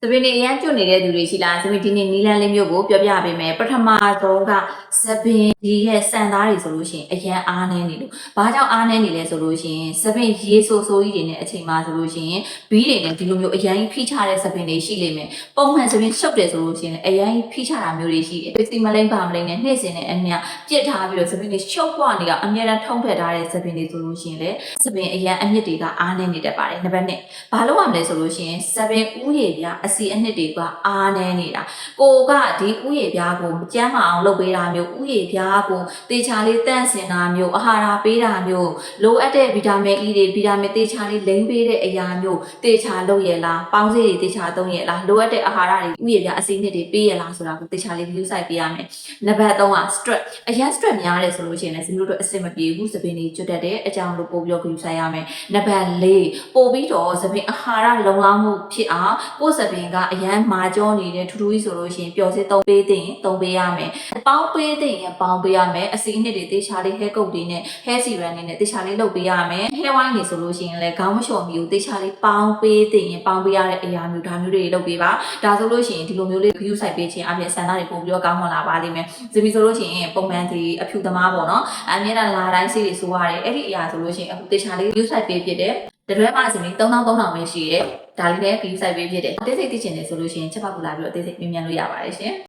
သပင်တွေအရန်ကျွတ်နေတဲ့သူတွေရှိလားသပင်ဒီနေ့နီလန်းလေးမျိုးကိုပြောပြပေးမယ်ပထမဆုံးကသပင်ဒီရဲ့စံသားတွေဆိုလို့ရှိရင်အရန်အားနေနေလို့ဘာကြောင့်အားနေနေလဲဆိုလို့ရှိရင်သပင်ရေဆိုးဆိုးကြီးတွေနဲ့အချိန်မှဆိုလို့ရှိရင်ဘီးတွေနဲ့ဒီလိုမျိုးအရန်ဖိချတဲ့သပင်တွေရှိလိမ့်မယ်ပုံမှန်သပင်ရှုပ်တယ်ဆိုလို့ရှိရင်အရန်ဖိချတာမျိုးတွေရှိတယ်စီမလိမ့်ပါမလိမ့်နဲ့နှိမ့်စင်တဲ့အမြပြစ်ထားပြီးတော့သပင်တွေရှုပ်ပွားနေကအမြဲတမ်းထုံးဖက်ထားတဲ့သပင်တွေဆိုလို့ရှိရင်လေသပင်အရန်အမြစ်တွေကအားနေနေတတ်ပါတယ်နံပါတ်1ဘာလို့ရမလဲဆိုလို့ရှိရင်သပင်ဥယေပြအစီအနှစ်တွေကအားနေနေတာကိုကဒီဥယေပြားကိုကျန်းမာအောင်လုပ်ပေးတာမျိုးဥယေပြားကိုတေချာလေးတန့်စင်တာမျိုးအာဟာရပေးတာမျိုးလိုအပ်တဲ့ဗီတာမင် E တွေဗီတာမင်တေချာလေးလိမ့်ပေးတဲ့အရာမျိုးတေချာလုပ်ရလားပေါင်းစည်းတွေတေချာသုံးရလားလိုအပ်တဲ့အာဟာရတွေဥယေပြားအစီအနှစ်တွေပေးရလားဆိုတာကိုတေချာလေး view site ပေးရမယ်နံပါတ်3က stress အရန် stress များတယ်ဆိုလို့ရှိရင်လည်းဇမျိုးတို့အဆင်မပြေဘူးသပင်တွေကျွတ်တတ်တဲ့အကြောင်းလို့ပို့ပြီးတော့ view site ရမယ်နံပါတ်4ပို့ပြီးတော့သပင်အာဟာရလုံလောက်မှုဖြစ်အောင်ကိုယ်သပင်ကအရန်မာကြောနေတဲ့ထူးထူးကြီးဆိုလို့ရှိရင်ပျော်စေးသုံးပေးတဲ့ရင်သုံးပေးရမယ်ပေါင်းပေးတဲ့ရင်ပေါင်းပေးရမယ်အစီအနှစ်တွေတေချာလေး hair coat တွေနဲ့ hair serum တွေနဲ့တေချာလေးလုပ်ပေးရမယ် hair wine တွေဆိုလို့ရှိရင်လည်းခေါင်းမလျှော်မီကိုတေချာလေးပေါင်းပေးတဲ့ရင်ပေါင်းပေးရတဲ့အရာမျိုးဒါမျိုးတွေလုပ်ပေးပါဒါဆိုလို့ရှိရင်ဒီလိုမျိုးလေး view site ပေးခြင်းအပြင်စံသားတွေပို့ပြီးတော့ကောင်းမွန်လာပါလိမ့်မယ်ဒီပြီးဆိုလို့ရှိရင်ပုံမှန်ဒီအဖြူသမားပေါ့နော်အမြဲတမ်းလာတိုင်းစီးတွေဆိုရတယ်အဲ့ဒီအရာဆိုလို့ရှိရင်အခုတေချာလေး view site ပေးဖြစ်တယ်တရွဲမှအစီအမီ3300ပဲရှိတယ်ဒါလေးလည်း view site ပေးဖြစ်တယ်အသေးစိတ်သိချင်တယ်ဆိုလို့ရှိရင်ချက်ပေါက်ကူလာပြီးတော့အသေးစိတ်မြင်မြန်လို့ရပါတယ်ရှင်